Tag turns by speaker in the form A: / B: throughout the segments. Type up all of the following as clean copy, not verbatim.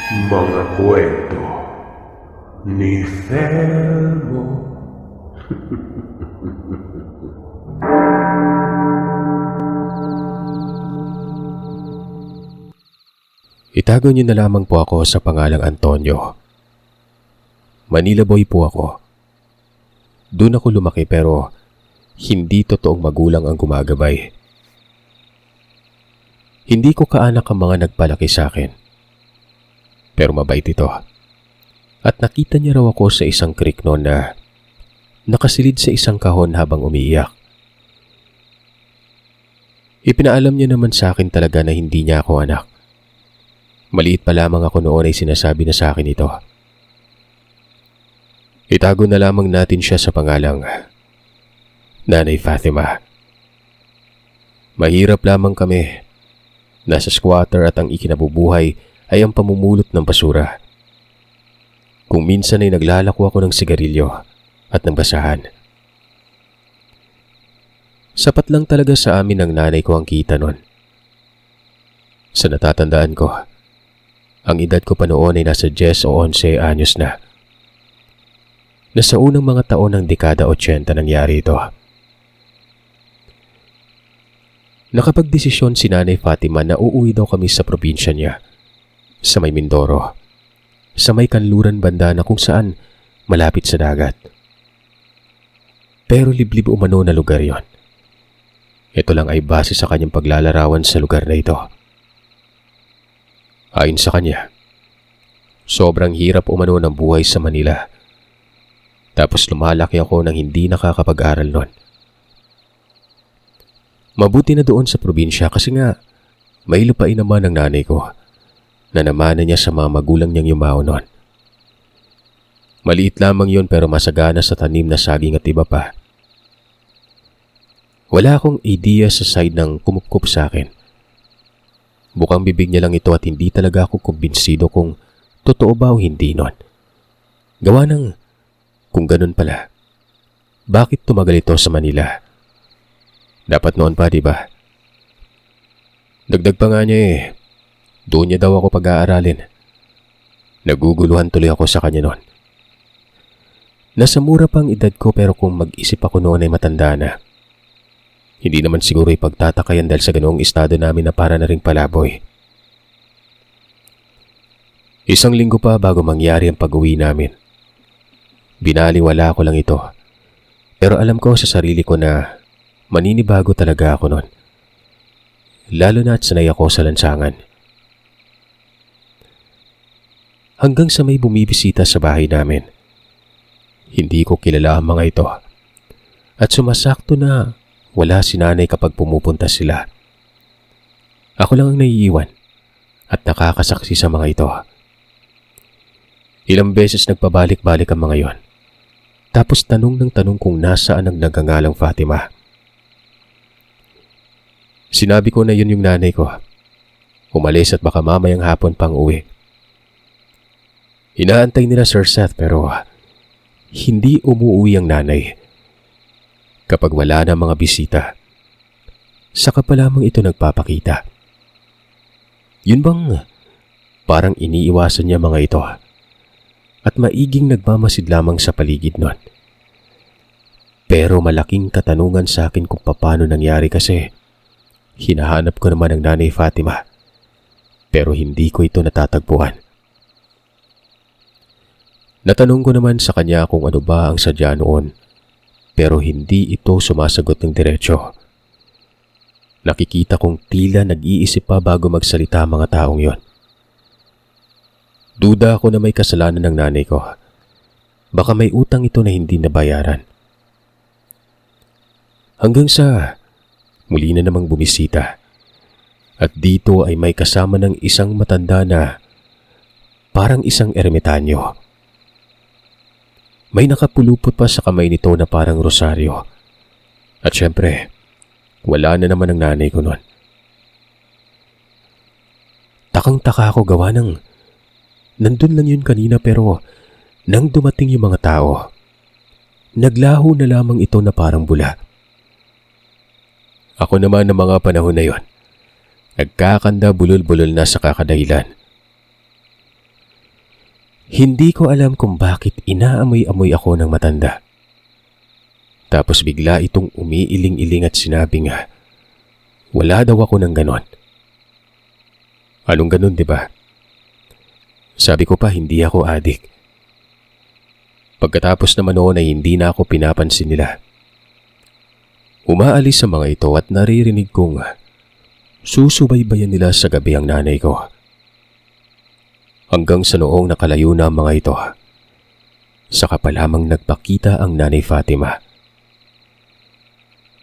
A: Mga kwento ni Felmo.
B: Itago niyo na lamang po ako sa pangalang Antonio. Manila boy po ako. Doon ako lumaki pero hindi totoong magulang ang gumagabay. Hindi ko kaanak ang mga nagpalaki sa akin. Pero mabait ito. At nakita niya raw ako sa isang creek noon na nakasilid sa isang kahon habang umiiyak. Ipinaalam niya naman sa akin talaga na hindi niya ako anak. Maliit pa lamang ako noon ay sinasabi na sa akin ito. Itago na lamang natin siya sa pangalang Nanay Fatima. Mahirap lamang kami. Nasa squatter at ang ikinabubuhay ay ang pamumulot ng basura. Kung minsan ay naglalako ako ng sigarilyo at ng basahan. Sapat lang talaga sa amin ng nanay ko ang kita nun. Sa natatandaan ko, ang edad ko pa noon ay nasa 10 o 11 anyos na. Nasa unang mga taon ng dekada 80 nangyari ito. Nakapagdesisyon si Nanay Fatima na uuwi daw kami sa probinsya niya, sa may Mindoro, sa may kanluran banda na kung saan malapit sa dagat. Pero liblib umano na lugar yon. Ito lang ay base sa kanyang paglalarawan sa lugar na ito. Ayon sa kanya, sobrang hirap umano ng buhay sa Manila. Tapos lumalaki ako nang hindi nakakapag-aral nun. Mabuti na doon sa probinsya kasi nga may lupain naman ng nanay ko na namana niya sa mga magulang niyang yumao nun. Maliit lamang yon pero masagana sa tanim na saging at iba pa. Wala akong idea sa side ng kumupkup sa akin. Bukang bibig niya lang ito at hindi talaga ako kumbinsido kung totoo ba o hindi nun. Gawa ng kung ganun pala, bakit tumagal ito sa Manila? Dapat noon pa, di ba? Dagdag pa nga niya doon niya daw ako pag-aaralin. Naguguluhan tuloy ako sa kanya noon. Nasa mura pang edad ko pero kung mag-isip ako noon ay matanda na. Hindi naman siguro ipagtatakayan dahil sa ganoong estado namin na para na ring palaboy. Isang linggo pa bago mangyari ang pag-uwi namin. Binaliwala ko lang ito. Pero alam ko sa sarili ko na maninibago talaga ako noon. Lalo na at sanay ako sa lansangan. Hanggang sa may bumibisita sa bahay namin. Hindi ko kilala ang mga ito. At sumasakto na wala si nanay kapag pumupunta sila. Ako lang ang naiiwan at nakakasaksi sa mga ito. Ilang beses nagpabalik-balik ang mga yon. Tapos tanong ng tanong kung nasaan ang nagangalang Fatima. Sinabi ko na yun yung nanay ko. Umalis at baka mamayang hapon pang uwi. Inaantay nila Sir Seth pero hindi umuwi ang nanay. Kapag wala na mga bisita, saka pa lamang ito nagpapakita. Yun bang parang iniiwasan niya mga ito at maiging nagmamasid lamang sa paligid nun. Pero malaking katanungan sa akin kung paano nangyari kasi hinahanap ko naman ang Nanay Fatima pero hindi ko ito natatagpuan. Natanong ko naman sa kanya kung ano ba ang sadya noon. Pero hindi ito sumasagot ng diretsyo. Nakikita kong tila nag-iisip pa bago magsalita ang mga taong yon. Duda ako na may kasalanan ng nanay ko. Baka may utang ito na hindi nabayaran. Hanggang sa muli na namang bumisita. At dito ay may kasama ng isang matanda na parang isang ermitanyo. May nakapulupot pa sa kamay nito na parang rosaryo. At syempre, wala na naman ang nanay ko noon. Takang-taka ako gawa ng nandun lang yun kanina pero nang dumating yung mga tao, naglaho na lamang ito na parang bula. Ako naman ng mga panahon na yon, nagkakanda bulol-bulol na sa kakadahilan. Hindi ko alam kung bakit inaamoy-amoy ako ng matanda. Tapos bigla itong umiiling-iling at sinabi nga, wala daw ako ng ganon. Anong ganon, di ba? Sabi ko pa, hindi ako adik. Pagkatapos naman noon ay hindi na ako pinapansin nila. Umaalis sa mga ito at naririnig kong susubaybayan nila sa gabi ang nanay ko. Hanggang sa noong nakalayo na ang mga ito, saka pa lamang nagpakita ang Nanay Fatima.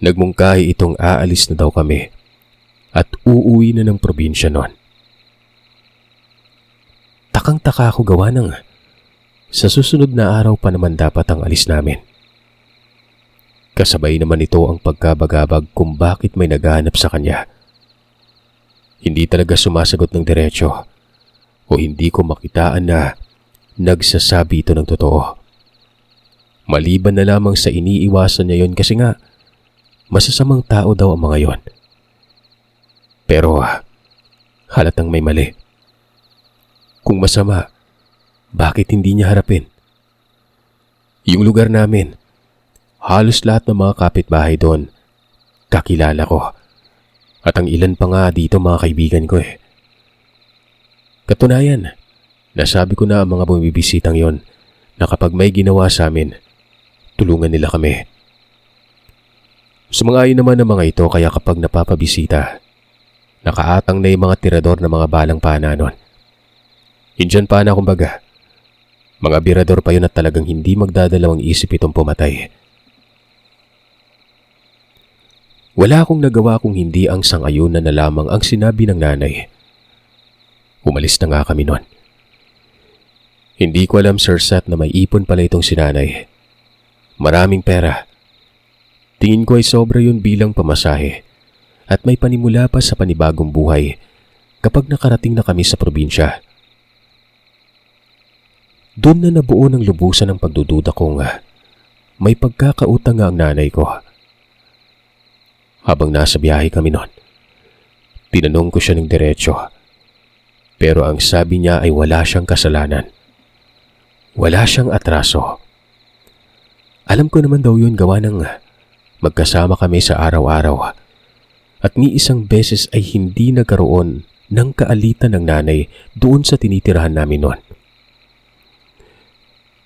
B: Nagmungkahi itong aalis na daw kami at uuwi na ng probinsya noon. Takang-taka ako gawa ng sa susunod na araw pa naman dapat ang alis namin. Kasabay naman ito ang pagkabagabag kung bakit may naghahanap sa kanya. Hindi talaga sumasagot ng diretsyo o hindi ko makitaan na nagsasabi ito ng totoo. Maliban na lamang sa iniiwasan niya yon kasi nga masasamang tao daw ang mga yon. Pero halatang may mali. Kung masama, bakit hindi niya harapin? Yung lugar namin, halos lahat ng mga kapitbahay doon, kakilala ko. At ang ilan pa nga dito mga kaibigan ko eh. Katunayan, nasabi ko na ang mga bumibisitang yon na kapag may ginawa sa amin, tulungan nila kami. Sumang-ayon naman ang mga ito kaya kapag napapabisita, nakaatang na yung mga tirador na mga balang pana nun. Indian pana kumbaga. Mga birador pa yun at talagang hindi magdadalawang isip itong pumatay. Wala akong nagawa kung hindi ang sang-ayunan na lamang ang sinabi ng nanay. Umalis na nga kami nun. Hindi ko alam, Sir Sat, na may ipon pala itong sinanay. Maraming pera. Tingin ko ay sobra yun bilang pamasahe at may panimula pa sa panibagong buhay kapag nakarating na kami sa probinsya. Doon na nabuo ng lubusan ang pagdududa kong may pagkakautang nga ang nanay ko. Habang nasa biyahe kami noon, tinanong ko siya ng diretsyo. Pero ang sabi niya ay wala siyang kasalanan. Wala siyang atraso. Alam ko naman daw yun gawa ng magkasama kami sa araw-araw. At ni isang beses ay hindi nagkaroon ng kaalitan ng nanay doon sa tinitirahan namin noon.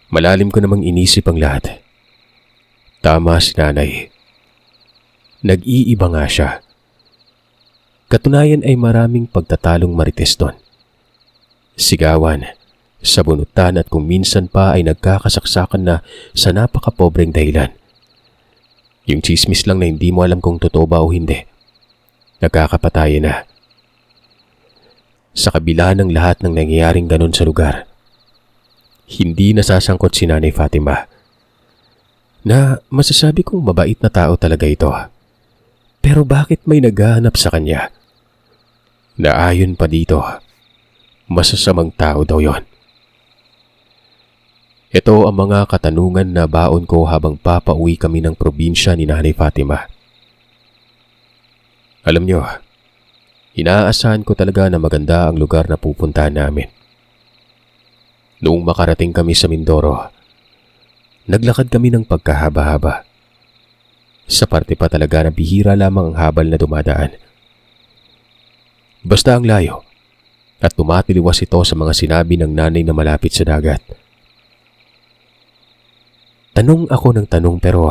B: Malalim ko namang inisip ang lahat. Tama si nanay. Nag-iiba nga siya. Katunayan ay maraming pagtatalong marites doon. Sigawan, sabunutan at kung minsan pa ay nagkakasaksakan na sa napakapobreng dahilan. Yung chismis lang na hindi mo alam kung totoo ba o hindi. Nagkakapatayan na. Sa kabila ng lahat ng nangyayaring ganun sa lugar, hindi nasasangkot si Nanay Fatima. Na masasabi kong mabait na tao talaga ito. Pero bakit may naghahanap sa kanya? Na ayon pa dito, masasamang tao daw yon. Ito ang mga katanungan na baon ko habang papauwi kami ng probinsya ni Nanay Fatima. Alam nyo, inaasahan ko talaga na maganda ang lugar na pupuntahan namin. Noong makarating kami sa Mindoro, naglakad kami ng pagkahaba-haba. Sa parte pa talaga na bihira lamang ang habal na dumadaan. Basta ang layo at tumatiliwas ito sa mga sinabi ng nanay na malapit sa dagat. Tanong ako ng tanong pero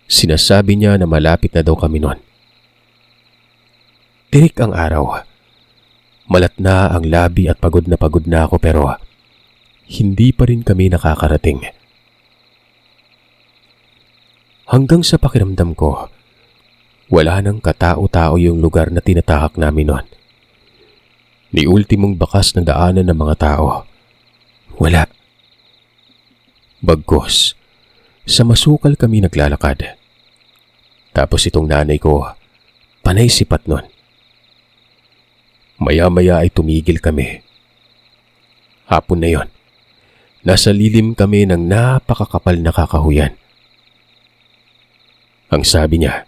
B: sinasabi niya na malapit na daw kami noon. Tirik ang araw. Malat na ang labi at pagod na ako pero hindi pa rin kami nakakarating. Hanggang sa pakiramdam ko, wala nang katao-tao yung lugar na tinatahak namin noon. Ni ultimong bakas na daanan ng mga tao. Wala. Bagkus, sa masukal kami naglalakad. Tapos itong nanay ko, panay sipat nun. Maya-maya ay tumigil kami. Hapon na yon. Nasa lilim kami ng napakakapal na kakahuyan. Ang sabi niya,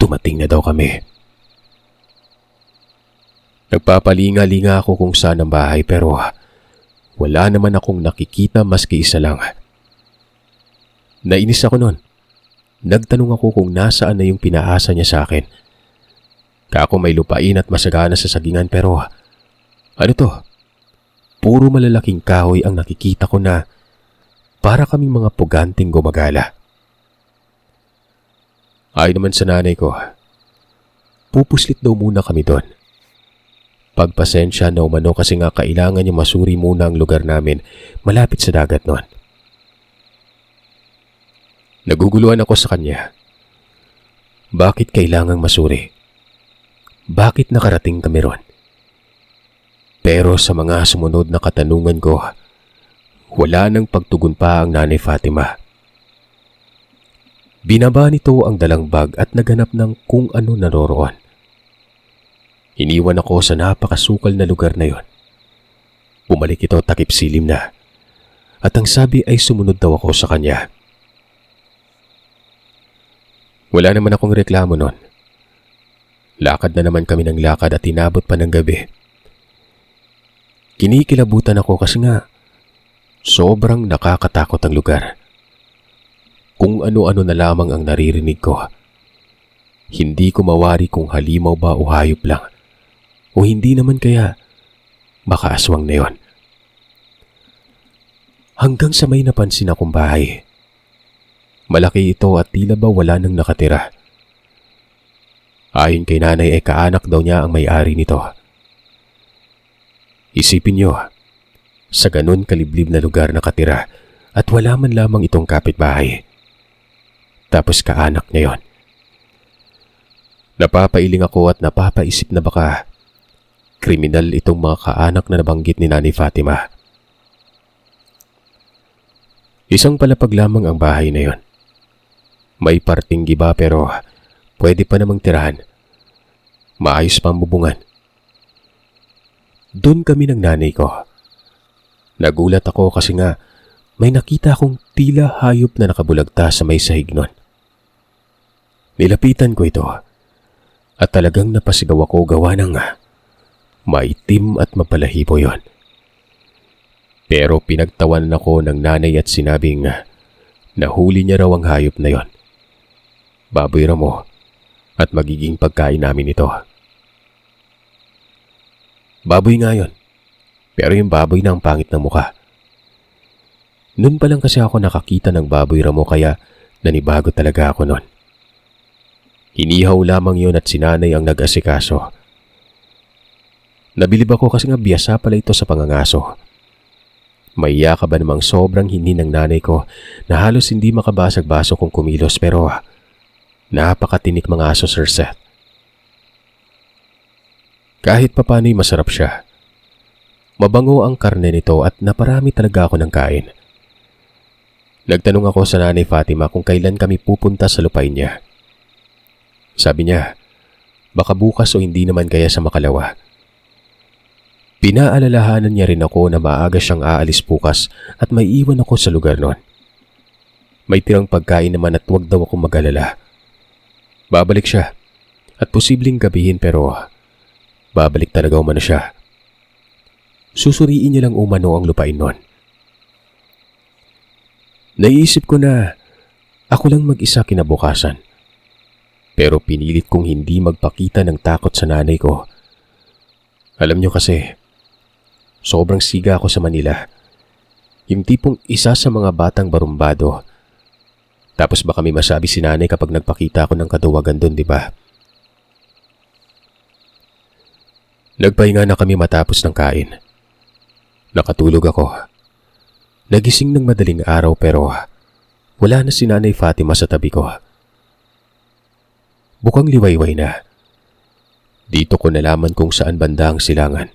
B: dumating na daw kami. Nagpapalinga-linga ako kung saan ang bahay pero wala naman akong nakikita maski isa lang. Nainis ako noon. Nagtanong ako kung nasaan na yung pinaasa niya sa akin. Kako may lupain at masagana sa sagingan pero ano to? Puro malalaking kahoy ang nakikita ko na para kaming mga puganting gumagala. Ayon naman sa nanay ko, pupuslit daw muna kami doon. Pagpasensya na umano kasi nga kailangan niya masuri muna ang lugar namin malapit sa dagat noon. Naguguluhan ako sa kanya. Bakit kailangang masuri? Bakit nakarating kami ron? Pero sa mga sumunod na katanungan ko, wala nang pagtugon pa ang Nanay Fatima. Binaba nito ang dalang bag at naghanap ng kung ano naroroon. Iniwan ako sa napakasukal na lugar na yon. Bumalik ito takip silim na. At ang sabi ay sumunod daw ako sa kanya. Wala naman akong reklamo nun. Lakad na naman kami ng lakad at inabot pa ng gabi. Kinikilabutan ako kasi nga sobrang nakakatakot ang lugar. Kung ano-ano na lamang ang naririnig ko. Hindi ko mawari kung halimaw ba o hayop lang. O hindi naman kaya baka aswang na yon. Hanggang sa may napansin akong bahay. Malaki ito at tila ba wala nang nakatira. Ayon kay nanay ay kaanak daw niya ang may-ari nito. Isipin niyo, sa ganun kaliblib na lugar nakatira at wala man lamang itong kapitbahay. Tapos kaanak niya yon. Napapailing ako at napapaisip na baka kriminal itong mga kaanak na nabanggit ni Nanay Fatima. Isang palapag lamang ang bahay na yon. May parting giba pero pwede pa namang tirahan. Maayos pa ang bubungan. Doon kami ng nanay ko. Nagulat ako kasi nga may nakita akong tila hayop na nakabulagta sa may sahig nun. Nilapitan ko ito at talagang napasigaw ako gawa ng maitim at mapalahibo yon. Pero pinagtawanan ako ng nanay at sinabing nahuli niya raw ang hayop na yon. Baboy ramo at magiging pagkain namin ito. Baboy nga yon, pero yung baboy na ang pangit ng muka. Noon pa lang kasi ako nakakita ng baboy ramo kaya nanibago talaga ako noon. Inihaw lamang yon at sinanay ang nag-asikaso. Nabilib ako kasi nga biyasa pala ito sa pangangaso. Maiya ka ba namang sobrang hindi ng nanay ko na halos hindi makabasag-baso kung kumilos pero napakatinik mga aso, Sir Seth. Kahit papano'y masarap siya. Mabango ang karne nito at naparami talaga ako ng kain. Nagtanong ako sa Nanay Fatima kung kailan kami pupunta sa lupain niya. Sabi niya, baka bukas o hindi naman kaya sa Makalawa. Pinaalalahanan niya rin ako na maaga siyang aalis bukas at may iwan ako sa lugar nun. May tirang pagkain naman at huwag daw akong mag-alala. Babalik siya at posibleng gabihin pero babalik talaga umano siya. Susuriin niya lang umano ang lupain nun. Naiisip ko na ako lang mag-isa kinabukasan. Pero pinilit kong hindi magpakita ng takot sa nanay ko. Alam niyo kasi, sobrang siga ako sa Manila. Yung tipong isa sa mga batang barumbado. Tapos baka may masabi si nanay kapag nagpakita ako ng katuwagan doon, di ba? Nagpahinga na kami matapos ng kain. Nakatulog ako. Nagising ng madaling araw pero wala na si Nanay Fatima sa tabi ko. Bukang liwayway na. Dito ko nalaman kung saan banda ang silangan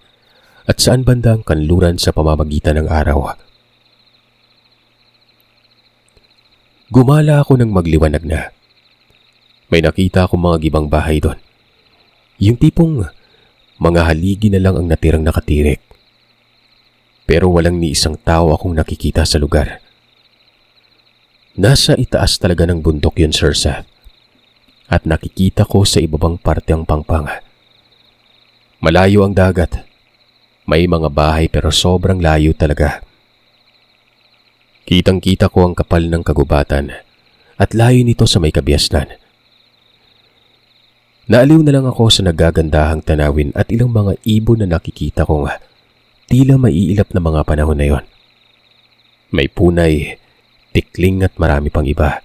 B: at saan banda ang kanluran sa pamamagitan ng araw. Gumala ako ng magliwanag na. May nakita akong mga gibang bahay doon. Yung tipong mga haligi na lang ang natirang nakatirik. Pero walang ni isang tao akong nakikita sa lugar. Nasa itaas talaga ng bundok yun, Sir Seth. At nakikita ko sa ibabang parte ang pangpang. Malayo ang dagat. May mga bahay pero sobrang layo talaga. Kitang-kita ko ang kapal ng kagubatan at layo nito sa may kabiasnan. Naaliw na lang ako sa nagagandahang tanawin at ilang mga ibon na nakikita kong tila maiilap na mga panahon na yon. May punay, tikling at marami pang iba.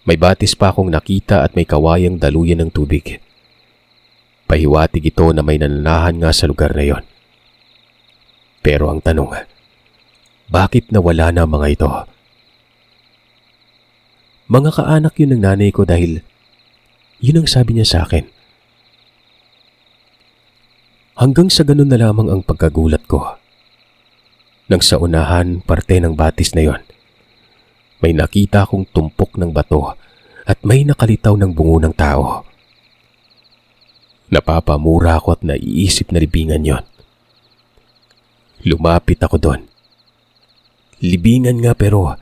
B: May batis pa akong nakita at may kawayang daluyan ng tubig. Pahiwatig ito na may nananahan nga sa lugar na yon. Pero ang tanong, bakit nawala na mga ito? Mga kaanak yun ng nanay ko dahil yun ang sabi niya sa akin. Hanggang sa ganun na lamang ang pagkagulat ko. Nang sa unahan, parte ng batis na yon, may nakita akong tumpok ng bato at may nakalitaw ng bungo ng tao. Napapamura ako at naiisip na libingan yon. Lumapit ako doon. Libingan nga pero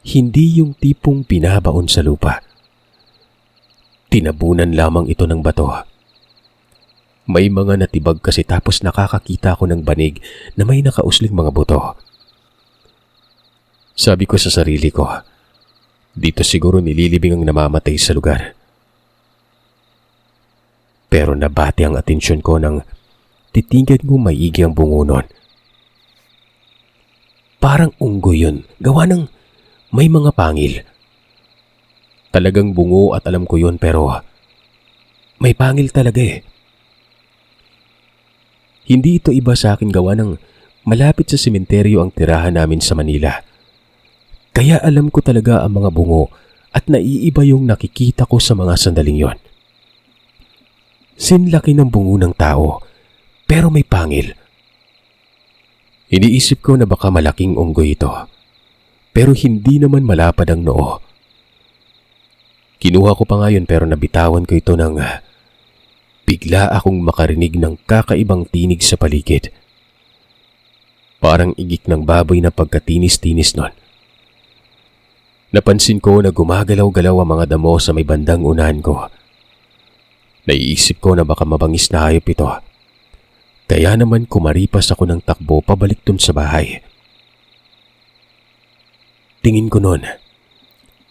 B: hindi yung tipong pinabaon sa lupa. Tinabunan lamang ito ng bato. May mga natibag kasi tapos nakakakita ako ng banig na may nakausling mga buto. Sabi ko sa sarili ko, dito siguro nililibing ang namamatay sa lugar. Pero nabati ang atensyon ko nang titigan ko maigi ang bungo nun. Parang unggoy yun, gawa ng may mga pangil. Talagang bungo at alam ko yun pero may pangil talaga eh. Hindi ito iba sa akin gawa ng malapit sa sementeryo ang tirahan namin sa Manila. Kaya alam ko talaga ang mga bungo at naiiba yung nakikita ko sa mga sandaling yon. Sinlaki ng bungo ng tao pero may pangil. Iniisip ko na baka malaking unggoy ito pero hindi naman malapad ang noo. Kinuha ko pa nga yun pero nabitawan ko ito nang bigla akong makarinig ng kakaibang tinig sa paligid. Parang igik ng baboy na pagkatinis-tinis nun. Napansin ko na gumagalaw-galaw ang mga damo sa may bandang unahan ko. Naiisip ko na baka mabangis na hayop ito. Kaya naman kumaripas ako ng takbo pabalik dun sa bahay. Tingin ko nun,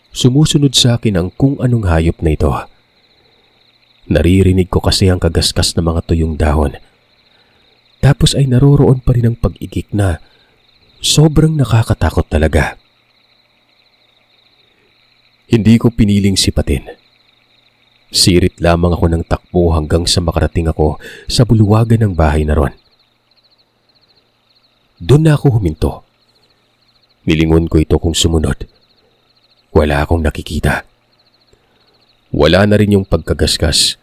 B: sumusunod sa akin ang kung anong hayop na ito. Naririnig ko kasi ang kagaskas ng mga tuyong dahon. Tapos ay naroroon pa rin ang pag-igik na sobrang nakakatakot talaga. Hindi ko piniling sipatin. Sirit lamang ako ng takbo hanggang sa makarating ako sa buluwagan ng bahay na ron. Doon na ako huminto. Nilingon ko ito kung sumunod. Wala akong nakikita. Wala na rin yung pagkagaskas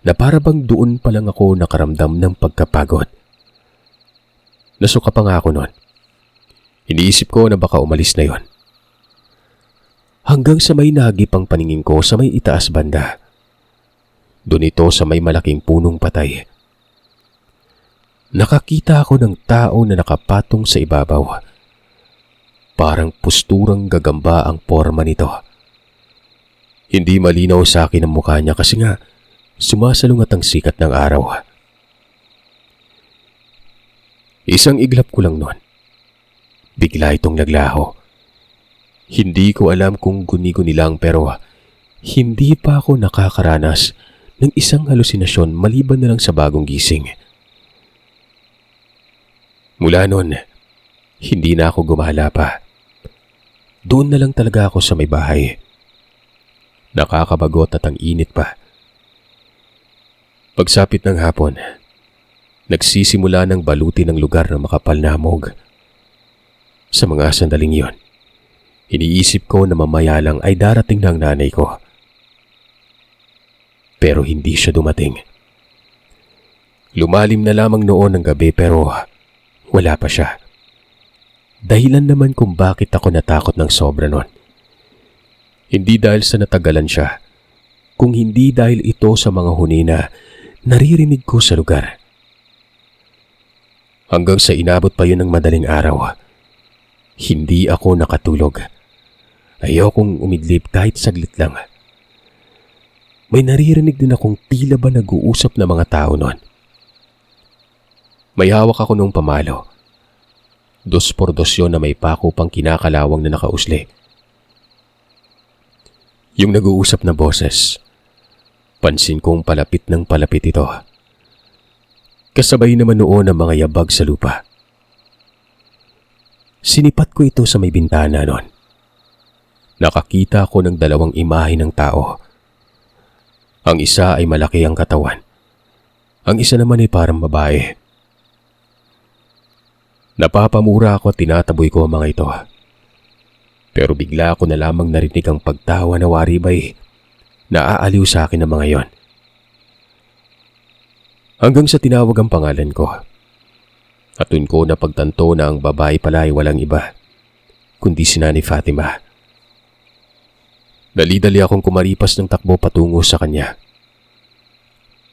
B: na para bang doon pa lang ako nakaramdam ng pagkapagod. Nasuka pa nga ako noon. Iniisip ko na baka umalis na yon. Hanggang sa may nahagip ang paningin ko sa may itaas banda. Doon ito sa may malaking punong patay. Nakakita ako ng tao na nakapatong sa ibabaw. Parang posturang gagamba ang porma nito. Hindi malinaw sa akin ang mukha niya kasi nga sumasalungat ang sikat ng araw. Isang iglap ko lang noon. Bigla itong naglaho. Hindi ko alam kung guni-guni lang pero hindi pa ako nakakaranas ng isang halusinasyon maliban na lang sa bagong gising. Mula noon, hindi na ako gumala pa. Doon na lang talaga ako sa may bahay. Nakakabagot at ang init pa. Pagsapit ng hapon, nagsisimula ng baluti ng lugar ng makapal na hamog. Sa mga sandaling yon, iniisip ko na mamaya lang ay darating na ang nanay ko. Pero hindi siya dumating. Lumalim na lamang noon ang gabi pero wala pa siya. Dahilan naman kung bakit ako natakot ng sobra noon. Hindi dahil sa natagalan siya, kung hindi dahil ito sa mga huni na naririnig ko sa lugar. Hanggang sa inabot pa yun ng madaling araw, hindi ako nakatulog. Ayokong umidlip kahit saglit lang. May naririnig din akong tila ba nag-uusap na mga tao noon. May hawak ako nung pamalo. 2x2 yun na may pako pang kinakalawang na nakausli. Yung nag-uusap na boses, pansin kong palapit ng palapit ito. Kasabay naman noon ang mga yabag sa lupa. Sinipat ko ito sa may bintana noon. Nakakita ko ng 2 imahe ng tao. Ang isa ay malaki ang katawan. Ang isa naman ay parang babae. Napapamura ako at tinataboy ko ang mga ito. Pero bigla ko na lamang narinig ang pagtawa na waribay. Naaaliw sa akin ang mga yon. Hanggang sa tinawag ang pangalan ko. At dun ko napagtanto na ang babae pala ay walang iba, kundi si Nanay Fatima. Dali-dali akong kumaripas ng takbo patungo sa kanya.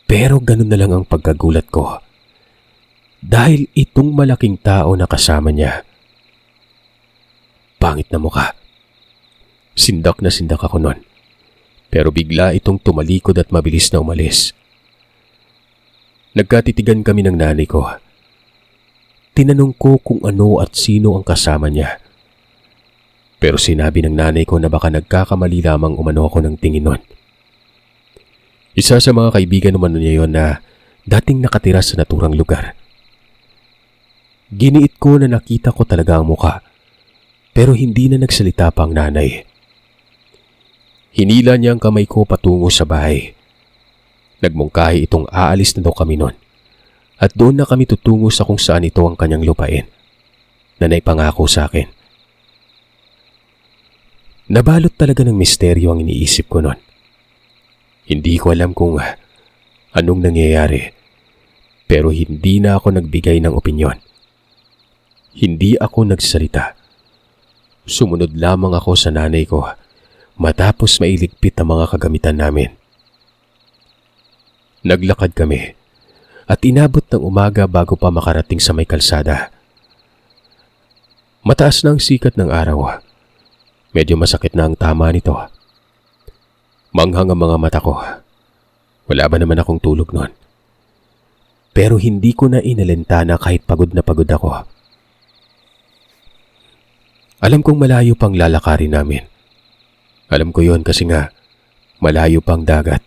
B: Pero ganun na lang ang pagkagulat ko. Dahil itong malaking tao na kasama niya. Pangit na mukha. Sindak na sindak ako nun. Pero bigla itong tumalikod at mabilis na umalis. Nagkatitigan kami ng nanay ko. Tinanong ko kung ano at sino ang kasama niya. Pero sinabi ng nanay ko na baka nagkakamali lamang umano ako ng tingin nun. Isa sa mga kaibigan umano niya yon na dating nakatira sa naturang lugar. Giniit ko na nakita ko talaga ang muka, pero hindi na nagsalita pa ang nanay. Hinila niya ang kamay ko patungo sa bahay. Nagmungkahi itong aalis na daw kami nun, at doon na kami tutungo sa kung saan ito ang kanyang lupain, na naipangako sa akin. Nabalot talaga ng misteryo ang iniisip ko nun. Hindi ko alam kung anong nangyayari, pero hindi na ako nagbigay ng opinyon. Hindi ako nagsalita. Sumunod lamang ako sa nanay ko matapos mailigpit ang mga kagamitan namin. Naglakad kami at inabot ng umaga bago pa makarating sa may kalsada. Mataas na ang sikat ng araw. Medyo masakit na ang tama nito. Manghang ang mga mata ko. Wala ba naman akong tulog noon? Pero hindi ko na inalintana kahit pagod na pagod ako. Alam kong malayo pang lalakarin namin. Alam ko yon kasi nga malayo pang dagat.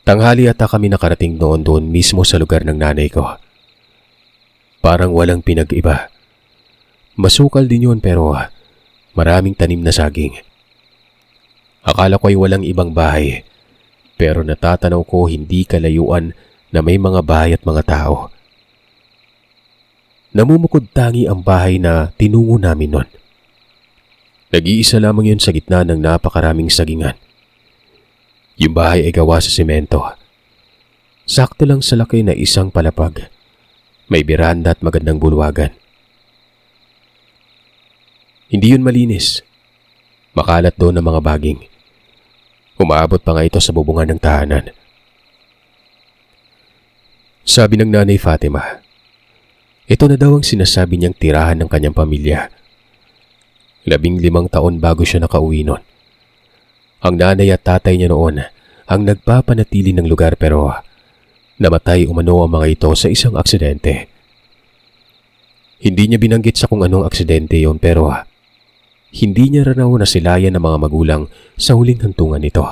B: Tanghali ata kami nakarating doon mismo sa lugar ng nanay ko. Parang walang pinag-iba. Masukal din yun pero maraming tanim na saging. Akala ko ay walang ibang bahay, pero natatanaw ko hindi kalayuan na may mga bahay at mga tao. Namumukod tangi ang bahay na tinungo namin nun. Nag-iisa lamang yun sa gitna ng napakaraming sagingan. Yung bahay ay gawa sa semento. Sakto lang sa laki na isang palapag. May beranda at magandang bulwagan. Hindi yun malinis. Makalat doon ang mga baging. Umaabot pa nga ito sa bubungan ng tahanan. Sabi ng Nanay Fatima, ito na daw ang sinasabi niyang tirahan ng kanyang pamilya. 15 taon bago siya nakauwi nun. Ang nanay at tatay niya noon ang nagpapanatili ng lugar pero namatay umano ang mga ito sa isang aksidente. Hindi niya binanggit sa kung anong aksidente yon pero hindi niya raw nasilayan ng mga magulang sa huling hantungan nito.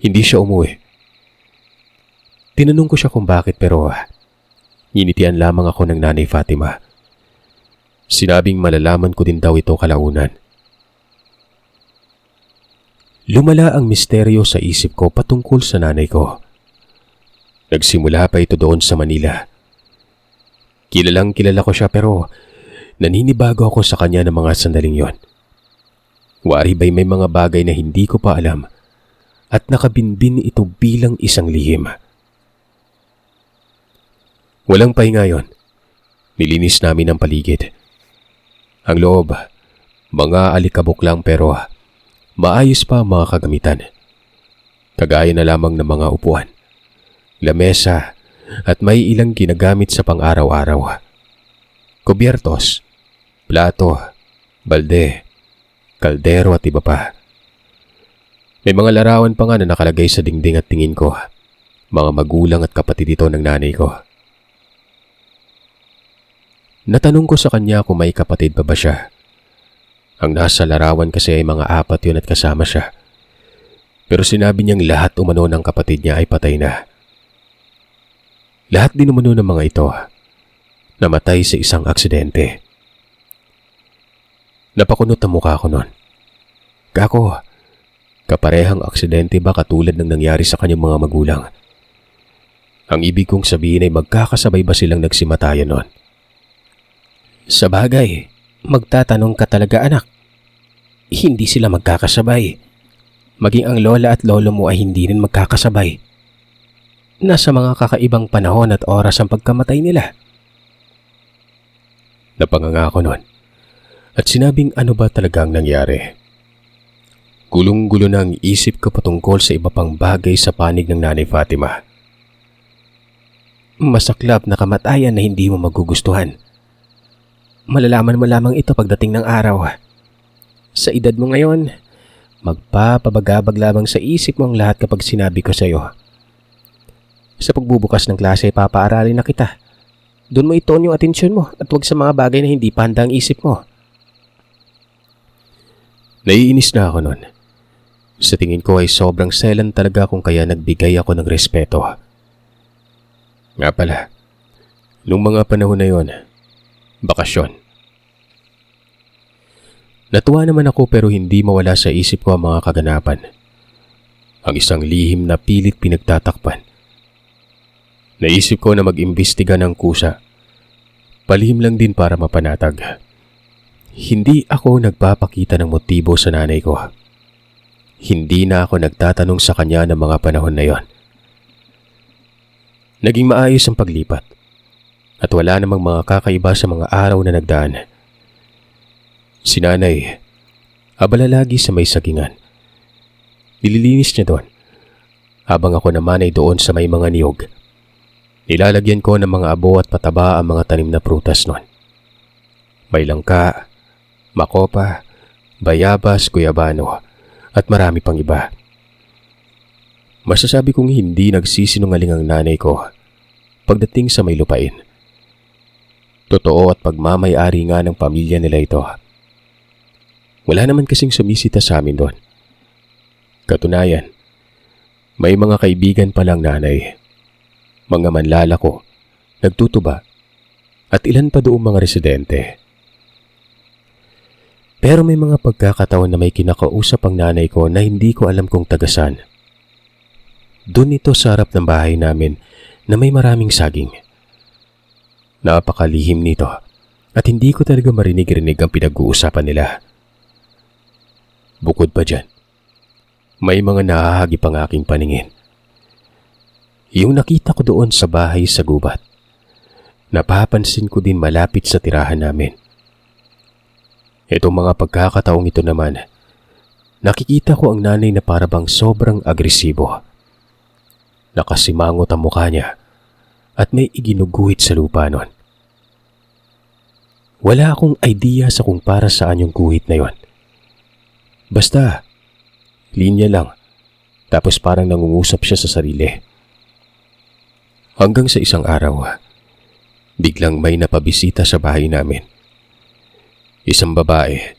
B: Hindi siya umuwi. Tinanong ko siya kung bakit pero nginitian lamang ako ng Nanay Fatima. Sinabing malalaman ko din daw ito kalaunan. Lumala ang misteryo sa isip ko patungkol sa nanay ko. Nagsimula pa ito doon sa Manila. Kilalang kilala ko siya pero naninibago ako sa kanya ng mga sandaling yon. Wari ba'y may mga bagay na hindi ko pa alam at nakabinbin ito bilang isang lihim. Walang pahinga yon. Nilinis namin ang paligid. Ang loob, mga alikabok lang pero maayos pa ang mga kagamitan. Kagaya na lamang ng mga upuan, lamesa at may ilang ginagamit sa pang-araw-araw. Kubyertos, plato, balde, kaldero at iba pa. May mga larawan pa nga na nakalagay sa dingding at tingin ko, mga magulang at kapatid ito ng nanay ko. Natanong ko sa kanya kung may kapatid pa ba siya. Ang nasa larawan kasi ay mga 4 yun at kasama siya. Pero sinabi niyang lahat umano ng kapatid niya ay patay na. Lahat din umano ng mga ito namatay sa isang aksidente. Napakunot ang mukha ko noon. Kako, kaparehang aksidente ba katulad ng nangyari sa kanyang mga magulang? Ang ibig kong sabihin ay magkakasabay ba silang nagsimatayan noon? Sa bagay, magtatanong ka talaga anak. Hindi sila magkakasabay. Maging ang lola at lolo mo ay hindi rin magkakasabay. Nasa mga kakaibang panahon at oras ang pagkamatay nila. Napanganga ako noon at sinabing ano ba talagang nangyari. Gulong-gulo na ang isip ko patungkol sa iba pang bagay sa panig ng Nanay Fatima. Masaklap na kamatayan na hindi mo magugustuhan. Malalaman mo lamang ito pagdating ng araw. Sa edad mo ngayon, magpapabagabag lamang sa isip mo ang lahat kapag sinabi ko sa iyo. Sa pagbubukas ng klase, papaaralin na kita. Doon mo itoon yung atensyon mo at huwag sa mga bagay na hindi pa handa ang isip mo. Naiinis na ako noon. Sa tingin ko ay sobrang selan talaga kung kaya nagbigay ako ng respeto. Nga pala, nung mga panahon na yon, bakasyon. Natuwa naman ako pero hindi mawala sa isip ko ang mga kaganapan. Ang isang lihim na pilit pinagtatakpan. Naisip ko na mag-imbestiga ng kusa. Palihim lang din para mapanatag. Hindi ako nagpapakita ng motibo sa nanay ko. Hindi na ako nagtatanong sa kanya ng mga panahon na yon. Naging maayos ang paglipat. At wala namang mga kakaiba sa mga araw na nagdaan. Si nanay, abala lagi sa may sagingan. Nililinis niya doon. Habang ako naman ay doon sa may mga niyog. Nilalagyan ko ng mga abo at pataba ang mga tanim na prutas noon. May langka, makopa, bayabas, guyabano, at marami pang iba. Masasabi kong hindi nagsisinungaling ang nanay ko pagdating sa may lupain. Totoo at pagmamay-ari nga ng pamilya nila ito. Wala naman kasing sumisita sa amin doon. Katunayan, may mga kaibigan palang nanay. Mga manlalako, nagtutuba, at ilan pa doong mga residente. Pero may mga pagkakataon na may kinakausap ang nanay ko na hindi ko alam kung tagasan. Doon ito sa harap ng bahay namin na may maraming saging. Napakalihim nito at hindi ko talaga marinig-rinig ang pinag-uusapan nila. Bukod pa dyan, may mga nahahagip ang aking paningin. Yung nakita ko doon sa bahay sa gubat, napapansin ko din malapit sa tirahan namin. Itong mga pagkakataong ito naman, nakikita ko ang nanay na parabang sobrang agresibo. Nakasimangot ang mukha niya at may iginuguhit sa lupa nun. Wala akong idea sa kung para saan yung guhit na yon. Basta, linya lang, tapos parang nangungusap siya sa sarili. Hanggang sa isang araw, biglang may napabisita sa bahay namin. Isang babae.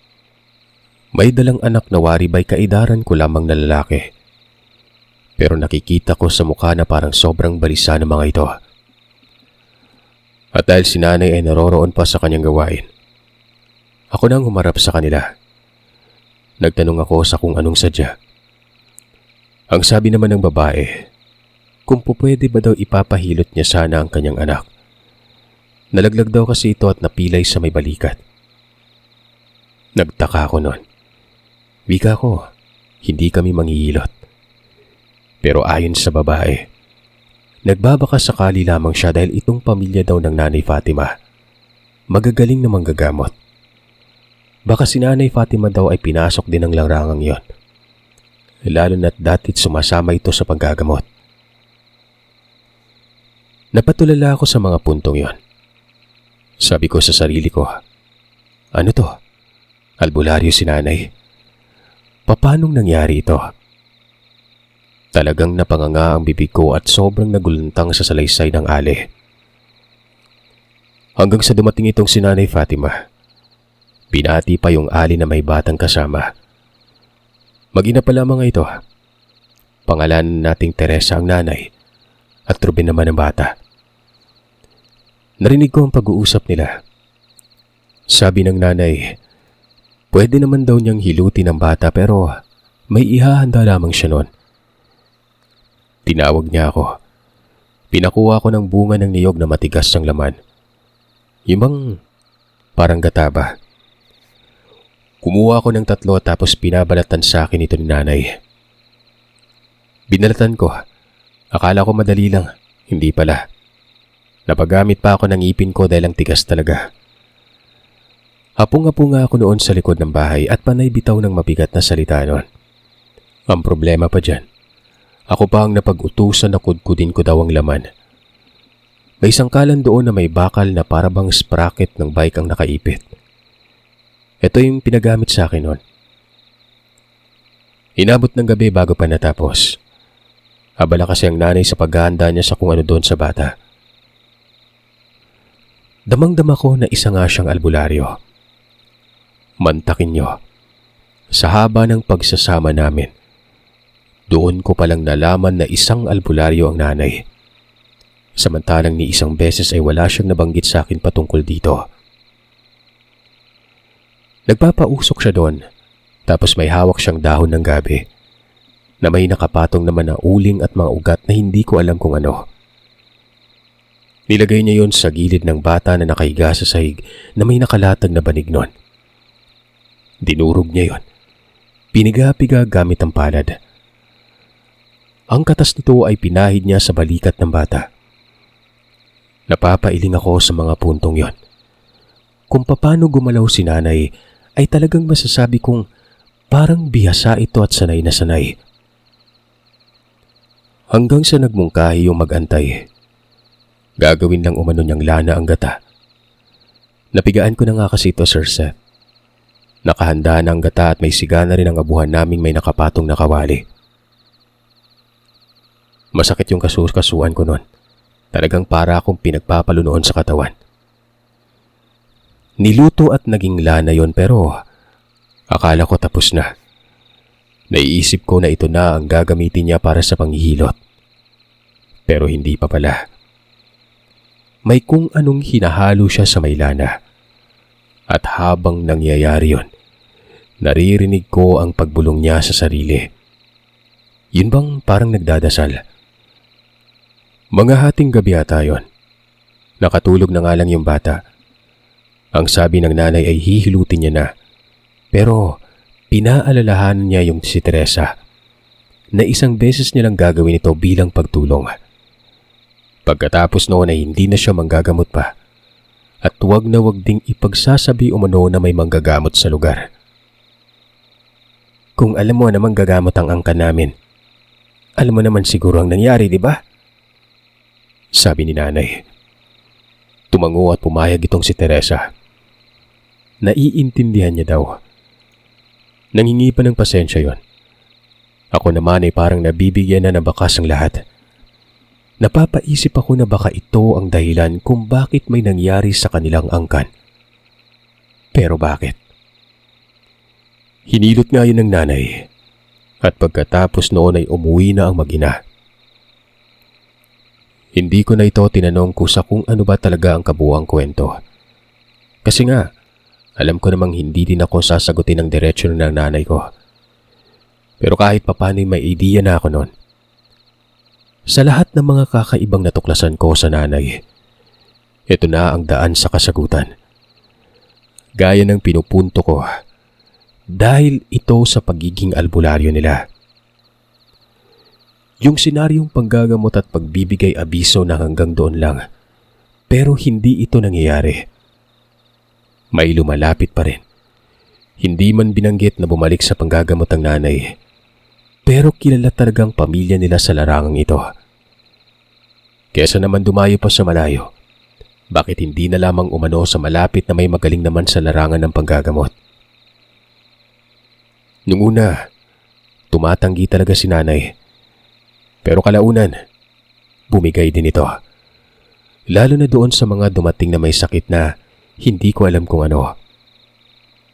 B: May dalang anak na waribay kaedaran ko lamang na lalaki. Pero nakikita ko sa mukha na parang sobrang balisa ng mga ito. At dahil si nanay ay naroroon pa sa kanyang gawain, ako nang humarap sa kanila. Nagtanong ako sa kung anong sadya. Ang sabi naman ng babae, kung pupwede ba daw ipapahilot niya sana ang kanyang anak. Nalaglag daw kasi ito at napilay sa may balikat. Nagtaka ako noon. Wika ko, hindi kami manghihilot. Pero ayon sa babae, nagbabaka sakali lamang siya dahil itong pamilya daw ng Nanay Fatima. Magagaling na manggagamot. Baka si Nanay Fatima daw ay pinasok din ng larangang yon. Lalo na't dati't sumasama ito sa paggagamot. Napatulala ako sa mga puntong yon. Sabi ko sa sarili ko, ano to? Albularyo si nanay. Paanong nangyari ito? Talagang napanganga ang bibig ko at sobrang nagulantang sa salaysay ng ali. Hanggang sa dumating itong si Nanay Fatima. Binati pa yung ali na may batang kasama. Mag-ina pala mga ito. Pangalan nating Teresa ang nanay at Ruben naman ang bata. Narinig ko ang pag-uusap nila. Sabi ng nanay, pwede naman daw niyang hilutin ang bata pero may ihahanda lamang siya noon. Tinawag niya ako. Pinakuha ko ng bunga ng niyog na matigas ang laman. Yung bang parang gataba. Kumuha ko ng 3 tapos pinabalatan sa akin ito ni nanay. Binalatan ko. Akala ko madali lang. Hindi pala. Napagamit pa ako ng ipin ko dahil ang tigas talaga. Hapong-hapo nga ako noon sa likod ng bahay at panay bitaw ng mabigat na salita noon. Ang problema pa dyan, ako pa ang napag-utusan na kudkudin ko daw ang laman. May sangkalan doon na may bakal na parabang sprocket ng bike ang nakaipit. Ito yung pinagamit sa akin noon. Inabot ng gabi bago pa natapos. Abala kasi ang nanay sa paghahanda niya sa kung ano doon sa bata. Damang-dama ko na isa nga siyang albularyo. Mantakin niyo, sa haba ng pagsasama namin, doon ko palang nalaman na isang albularyo ang nanay. Samantalang ni isang beses ay wala siyang nabanggit sa akin patungkol dito. Nagpapausok siya doon, tapos may hawak siyang dahon ng gabi na may nakapatong naman na uling at mga ugat na hindi ko alam kung ano. Nilagay niya yon sa gilid ng bata na nakahiga sa sahig na may nakalatag na banig nun. Dinurog niya yon. Piniga-piga gamit ang palad. Ang katas nito ay pinahid niya sa balikat ng bata. Napapailing ako sa mga puntong yon. Kung paano gumalaw si nanay ay talagang masasabi kong parang bihasa ito at sanay na sanay. Hanggang sa nagmungkahi yung mag-antay. Gagawin lang umano niyang lana ang gata. Napigaan ko na nga kasi ito, Sir Seth. Nakahanda na ang gata at may siga na rin ang abuhan naming may nakapatong na kawali. Masakit yung kasuan ko noon. Talagang para akong pinagpapalo noon sa katawan. Niluto at naging lana yon pero akala ko tapos na. Naiisip ko na ito na ang gagamitin niya para sa panghihilot. Pero hindi pa pala. May kung anong hinahalo siya sa may lana. At habang nangyayari yon, naririnig ko ang pagbulong niya sa sarili. Yun bang parang nagdadasal? Mga hating gabi ata yun. Nakatulog na nga lang yung bata. Ang sabi ng nanay ay hihilutin niya na. Pero pinaalalahanan niya yung si Teresa na isang beses niya lang gagawin ito bilang pagtulong. Pagkatapos noon ay hindi na siya manggagamot pa. At wag na wag ding ipagsasabi umano na may manggagamot sa lugar. Kung alam mo namang gagamot ang angkan namin, alam mo naman siguro ang nangyari, di ba? Sabi ni nanay. Tumango at pumayag itong si Teresa. Naiintindihan niya daw. Nangingi pa ng pasensya yon. Ako naman ay parang nabibigyan na ng bakas ang lahat. Napapaisip ako na baka ito ang dahilan kung bakit may nangyari sa kanilang angkan. Pero bakit? Hinilot nga yun ng nanay at pagkatapos noon ay umuwi na ang mag-ina. Hindi ko na ito tinanong kung ano ba talaga ang kabuuang kwento. Kasi nga, alam ko namang hindi din ako sasagutin ng diretsyon ng nanay ko. Pero kahit papano'y may idea na ako noon. Sa lahat ng mga kakaibang natuklasan ko sa nanay, ito na ang daan sa kasagutan. Gaya ng pinupunto ko, dahil ito sa pagiging albularyo nila. Yung senaryong panggagamot at pagbibigay abiso na hanggang doon lang, pero hindi ito nangyayari. May lumalapit pa rin. Hindi man binanggit na bumalik sa panggagamot ang nanay, pero kilala talagang pamilya nila sa larangang ito. Kesa naman dumayo pa sa malayo, bakit hindi na lamang umano sa malapit na may magaling naman sa larangan ng panggagamot? Nung una, tumatanggi talaga si nanay. Pero kalaunan, bumigay din ito. Lalo na doon sa mga dumating na may sakit na hindi ko alam kung ano.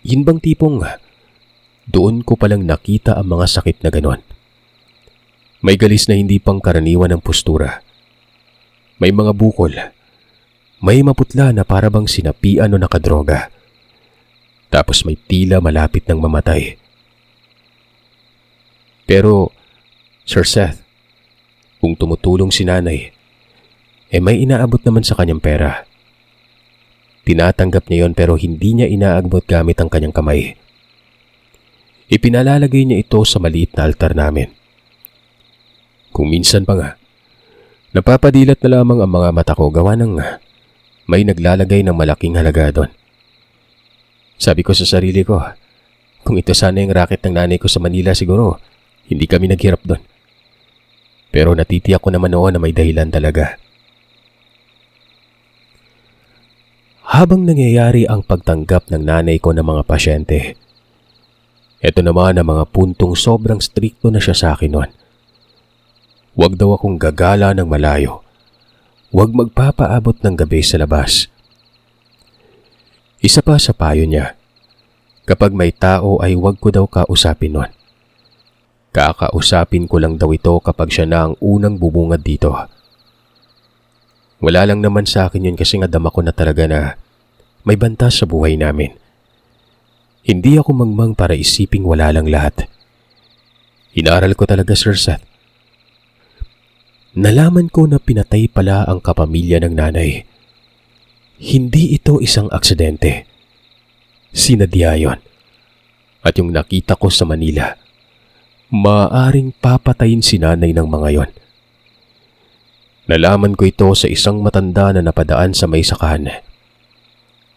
B: Yun bang tipong doon ko palang nakita ang mga sakit na ganon. May galis na hindi pang karaniwan ng postura. May mga bukol. May maputla na para bang sinapian o nakadroga. Tapos may tila malapit ng mamatay. Pero, Sir Seth, kung tumutulong si nanay, may inaabot naman sa kanyang pera. Tinatanggap niya yon pero hindi niya inaabot gamit ang kanyang kamay. Ipinalalagay niya ito sa maliit na altar namin. Kung minsan pa nga, napapadilat na lamang ang mga mata ko gawa ng may naglalagay ng malaking halaga doon. Sabi ko sa sarili ko, kung ito sana yung racket ng nanay ko sa Manila siguro, hindi kami naghirap doon. Pero natitiyak ko naman noon na may dahilan talaga. Habang nangyayari ang pagtanggap ng nanay ko ng mga pasyente, ito naman ang mga puntong sobrang strikto na siya sa akin noon. Huwag daw akong gagala ng malayo. Huwag magpapaabot ng gabi sa labas. Isa pa sa payo niya, kapag may tao ay huwag ko daw kausapin nun. Kakausapin ko lang daw ito kapag siya na ang unang bubungad dito. Wala lang naman sa akin yun kasi nga dama ko na talaga na may banta sa buhay namin. Hindi ako mangmang para isiping wala lang lahat. Inaral ko talaga, Sir Seth. Nalaman ko na pinatay pala ang kapamilya ng nanay. Hindi ito isang aksidente. Sinadya yun. At yung nakita ko sa Manila, maaaring papatayin si nanay ng mga yon. Nalaman ko ito sa isang matanda na napadaan sa may sakahan.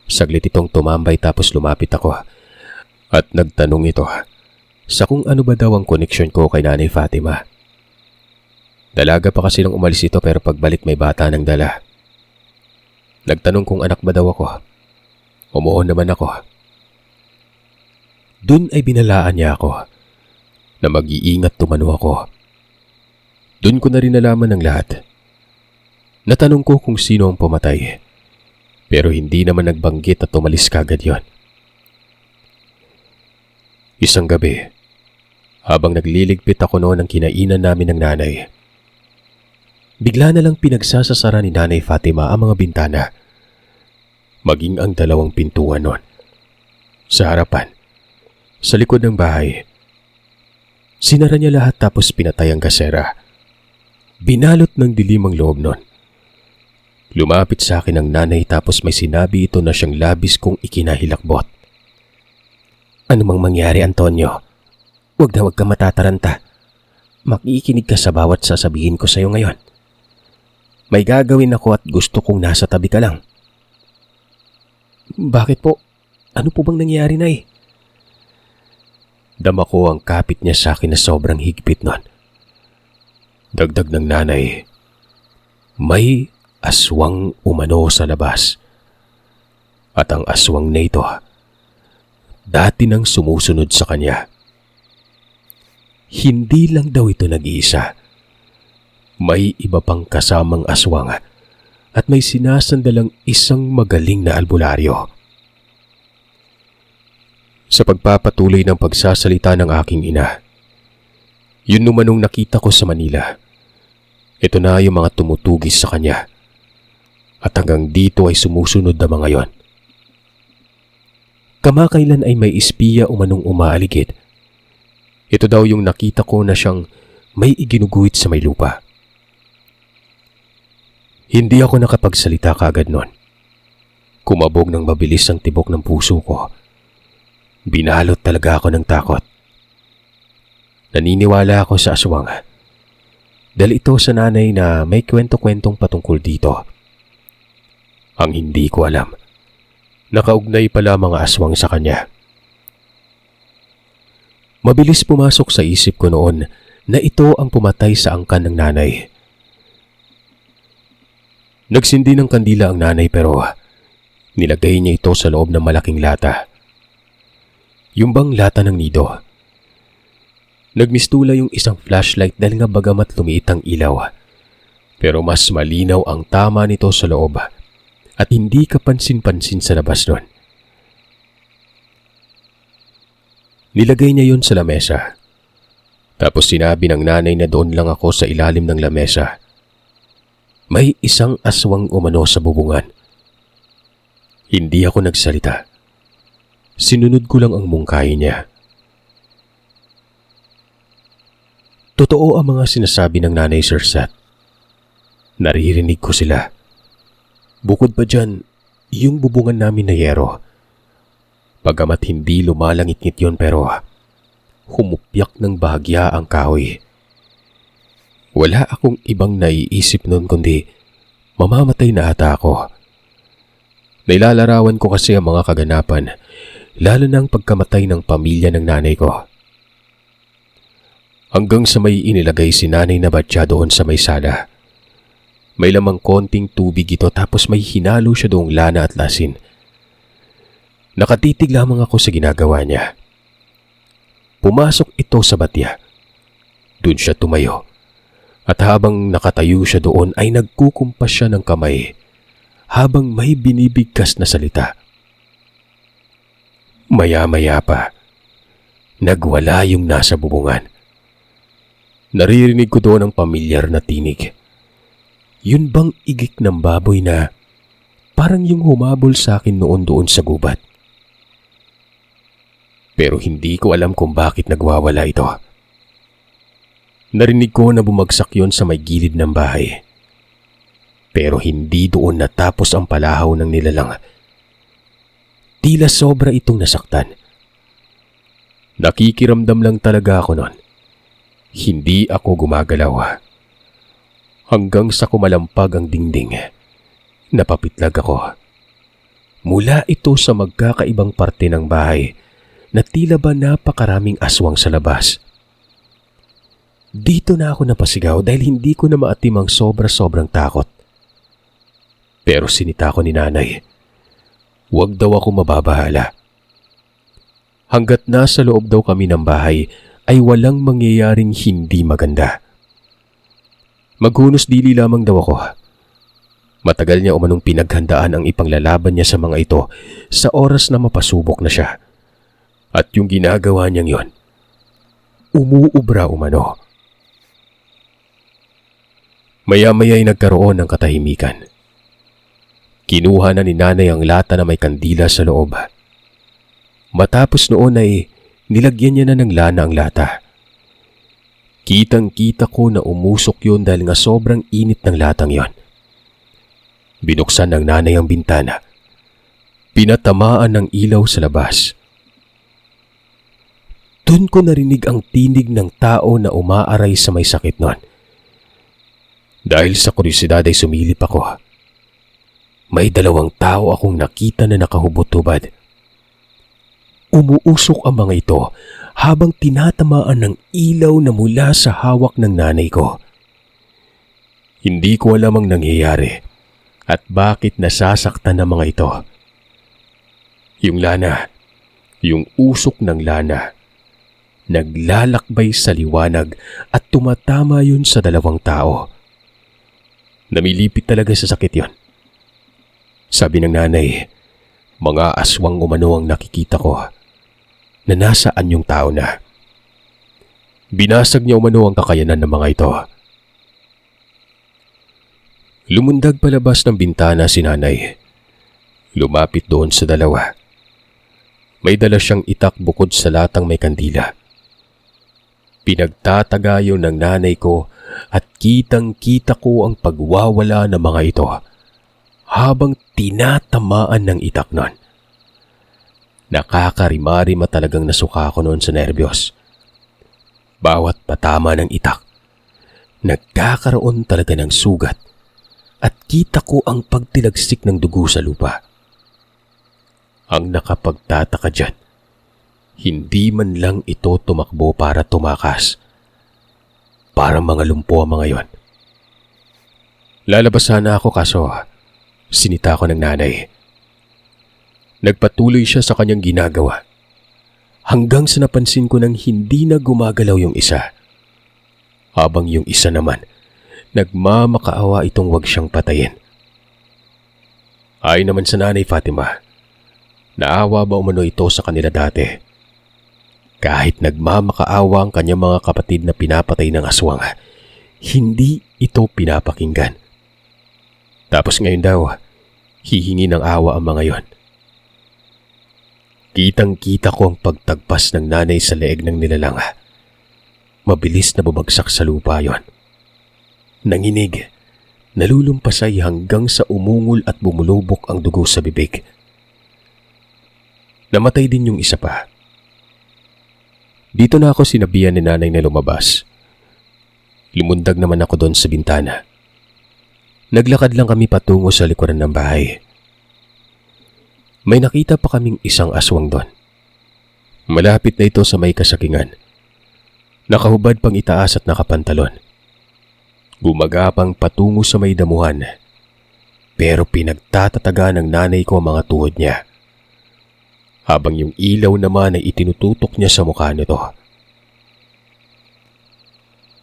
B: Saglit itong tumambay tapos lumapit ako at nagtanong ito sa kung ano ba daw ang koneksyon ko kay Nanay Fatima. Dalaga pa kasi nang umalis ito pero pagbalik may bata ng dala. Nagtanong kung anak ba daw ako. Umuon naman ako. Dun ay binalaan niya ako na mag-iingat tumano ako. Dun ko na rin nalaman ng lahat. Natanong ko kung sino ang pumatay, pero hindi naman nagbanggit at umalis kagad yon. Isang gabi, habang nagliligpit ako noon ng kinainan namin ng nanay, bigla na lang pinagsasasara ni Nanay Fatima ang mga bintana, maging ang dalawang pintuan noon. Sa harapan, sa likod ng bahay, sinara niya lahat tapos pinatay ang gasera. Binalot ng dilim ang loob noon. Lumapit sa akin ang nanay tapos may sinabi ito na siyang labis kong ikinahilakbot. Ano mang mangyari, Antonio? Huwag na huwag ka matataranta. Makikinig ka sa bawat sasabihin ko sa iyo ngayon. May gagawin ako at gusto kong nasa tabi ka lang. Bakit po? Ano po bang nangyari, Nay? Dama ko ang kapit niya sa akin na sobrang higpit nun. Dagdag ng nanay, may aswang umano sa labas. At ang aswang na ito, dati nang sumusunod sa kanya. Hindi lang daw ito nag-iisa. May iba pang kasamang aswang at may sinasandalang isang magaling na albularyo. Sa pagpapatuloy ng pagsasalita ng aking ina, yun numanong nakita ko sa Manila. Ito na yung mga tumutugis sa kanya. At hanggang dito ay sumusunod na mga yon. Kamakailan ay may espiya umanong umaaligid. Ito daw yung nakita ko na siyang may iginuguhit sa may lupa. Hindi ako nakapagsalita kagad nun. Kumabog ng mabilis ang tibok ng puso ko. Binalot talaga ako ng takot. Naniniwala ako sa aswang. Dahil ito sa nanay na may kwento-kwentong patungkol dito. Ang hindi ko alam, nakaugnay pala mga aswang sa kanya. Mabilis pumasok sa isip ko noon na ito ang pumatay sa angkan ng nanay. Nagsindi ng kandila ang nanay pero nilagay niya ito sa loob ng malaking lata. Yung bang lata ng nido. Nagmistula yung isang flashlight dahil nga bagamat lumiit ang ilaw. Pero mas malinaw ang tama nito sa loob at hindi kapansin-pansin sa labas nun. Nilagay niya yon sa lamesa. Tapos sinabi ng nanay na doon lang ako sa ilalim ng lamesa. May isang aswang umano sa bubungan. Hindi ako nagsalita. Sinunod ko lang ang mungkahi niya. Totoo ang mga sinasabi ng nanay, Sir Seth. Naririnig ko sila. Bukod pa dyan, yung bubungan namin na yero. Bagamat hindi lumalangit-ngit yun pero humupyak ng bahagya ang kahoy. Wala akong ibang naiisip noon kundi mamamatay na ata ako. Nailalarawan ko kasi ang mga kaganapan, lalo na ang pagkamatay ng pamilya ng nanay ko. Hanggang sa may inilagay si nanay na batya doon sa may sala. May lamang konting tubig ito tapos may hinalo siya doong lana at lasin. Nakatitig lamang ako sa ginagawa niya. Pumasok ito sa batya. Doon siya tumayo. At habang nakatayo siya doon ay nagkukumpas siya ng kamay habang may binibigkas na salita. Maya-maya pa, nagwala yung nasa bubungan. Naririnig ko doon ang pamilyar na tinig. Yun bang igik ng baboy na parang yung humabol sa akin noon doon sa gubat? Pero hindi ko alam kung bakit nagwawala ito. Narinig ko na bumagsak yon sa may gilid ng bahay. Pero hindi doon natapos ang palahaw ng nilalang. Tila sobra itong nasaktan. Nakikiramdam lang talaga ako noon. Hindi ako gumagalaw. Hanggang sa kumalampag ang dingding, napapitlag ako. Mula ito sa magkakaibang parte ng bahay na tila ba napakaraming aswang sa labas. Dito na ako napasigaw dahil hindi ko na maatim ang sobra-sobrang takot. Pero sinita ko ni nanay, huwag daw ako mababahala. Hanggat nasa loob daw kami ng bahay ay walang mangyayaring hindi maganda. Maghunos dili lamang daw ako. Matagal niya umanong pinaghandaan ang ipanglalaban niya sa mga ito sa oras na mapasubok na siya. At yung ginagawa niyang yon, umuubra umano. Maya-maya ay nagkaroon ng katahimikan. Kinuha na ni nanay ang lata na may kandila sa loob. Matapos noon ay nilagyan niya na ng lana ang lata. Kitang-kita ko na umusok yon dahil nga sobrang init ng latang yon. Binuksan ng nanay ang bintana. Pinatamaan ng ilaw sa labas. Doon ko narinig ang tinig ng tao na umaaray sa may sakit nun. Dahil sa kuryosidad ay sumilip ako. May dalawang tao akong nakita na nakahubot-hubad. Umuusok ang mga ito habang tinatamaan ng ilaw na mula sa hawak ng nanay ko. Hindi ko alam ang nangyayari at bakit nasasaktan ang mga ito. Yung lana, yung usok ng lana, naglalakbay sa liwanag at tumatama yun sa dalawang tao. Namilipit talaga sa sakit yon. Sabi ng nanay, mga aswang umano ang nakikita ko na nasaan yung tao na. Binasag niya umano ang kakayanan ng mga ito. Lumundag palabas ng bintana si nanay. Lumapit doon sa dalawa. May dala siyang itak bukod sa latang may kandila. Pinagtatagayo ng nanay ko at kitang-kita ko ang pagwawala ng mga ito habang tinatamaan ng itak nun. Nakakarimari-ma talagang nasuka ako noon sa nerbiyos. Bawat patama ng itak, nagkakaroon talaga ng sugat at kita ko ang pagtilagsik ng dugo sa lupa. Ang nakapagtataka dyan, hindi man lang ito tumakbo para tumakas. Parang mga lumpo ang mga yon. Lalabas sana ako kaso sinita ko ng nanay. Nagpatuloy siya sa kanyang ginagawa. hanggang sa napansin ko nang hindi na gumagalaw yung isa. Habang yung isa naman, nagmamakaawa itong wag siyang patayin. Ayon naman sa Nanay Fatima, naawa ba umano ito sa kanila dati? Kahit nagmamakaawa ang kanyang mga kapatid na pinapatay ng aswang, hindi ito pinapakinggan. Tapos ngayon daw, hihingi ng awa ang mga yon. Kitang-kita ko ang pagtagpas ng nanay sa leeg ng nilalang. Mabilis na bumagsak sa lupa yon. Nanginig, nalulumpasay hanggang sa umungol at bumulubok ang dugo sa bibig. Namatay din yung isa pa. Dito na ako sinabihan ni nanay na lumabas. Lumundag naman ako doon sa bintana. Naglakad lang kami patungo sa likuran ng bahay. May nakita pa kaming isang aswang doon. Malapit na ito sa may kasakingan. Nakahubad pang itaas at nakapantalon. Gumagapang patungo sa may damuhan. Pero pinagtatataga ng nanay ko ang mga tuhod niya. Habang yung ilaw naman ay itinututok niya sa mukha nito.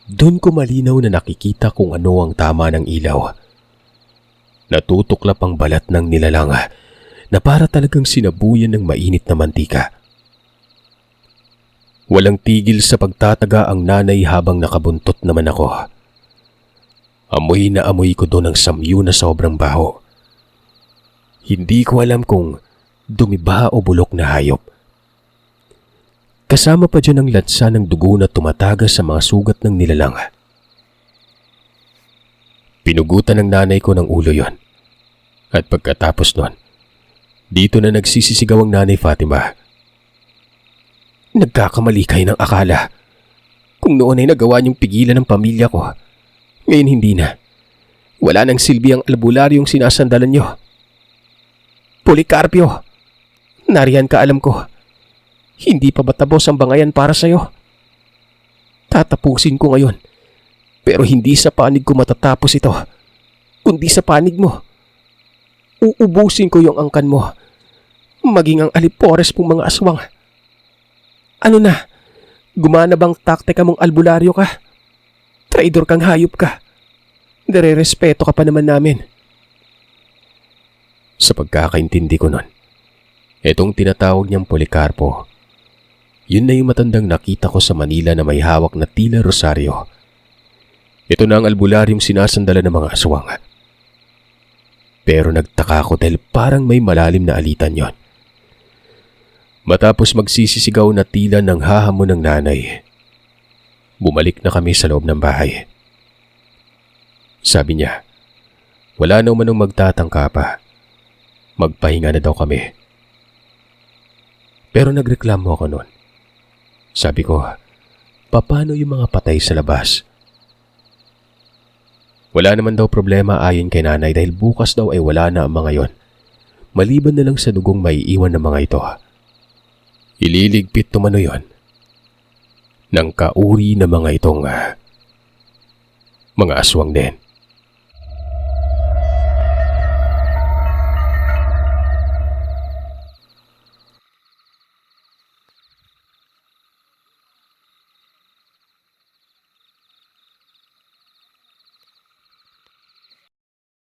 B: Doon ko malinaw na nakikita kung ano ang tama ng ilaw. Natutuklap ang balat ng nilalang na para talagang sinabuyan ng mainit na mantika. Walang tigil sa pagtataga ang nanay habang nakabuntot naman ako. Amoy na amoy ko doon ang samyu na sobrang baho. Hindi ko alam kung dumiba o bulok na hayop. Kasama pa dyan ang lansa ng dugo na tumatagas sa mga sugat ng nilalang. Pinugutan ng nanay ko ng ulo yon. At pagkatapos nun, dito na nagsisisigaw ang Nanay Fatima. Nagkakamali kayo ng akala. Kung noon ay nagawa niyong pigilan ng pamilya ko, ngayon hindi na. Wala nang silbi ang albularyong sinasandalan niyo. Policarpio, nariyan ka alam ko. Hindi pa ba tabos ang bangayan para sa'yo? Tatapusin ko ngayon. Pero hindi sa panig ko matatapos ito, kundi sa panig mo. Uubusin ko yung angkan mo, maging ang alipores mong mga aswang. Ano na? Gumana bang taktika mong albularyo ka? Traidor kang hayop ka. Nare-respeto ka pa naman namin. Sa pagkakaintindi ko nun, etong tinatawag niyang Policarpo, yun na yung matandang nakita ko sa Manila na may hawak na tila rosaryo. Ito na ang albularyong sinasandala ng mga aswang. Pero nagtaka ako dahil parang may malalim na alitan yon. Matapos magsisisigaw na tila ng hahamon ng nanay, bumalik na kami sa loob ng bahay. Sabi niya, wala na umanong magtatangka pa. Magpahinga na daw kami. Pero nagreklamo ako noon. Sabi ko, paano yung mga patay sa labas? Wala naman daw problema ayon kay nanay dahil bukas daw ay wala na ang mga yon. Maliban na lang sa dugong maiiwan ng mga ito. Ililigpit tumano yon ng kauri na mga itong mga aswang din.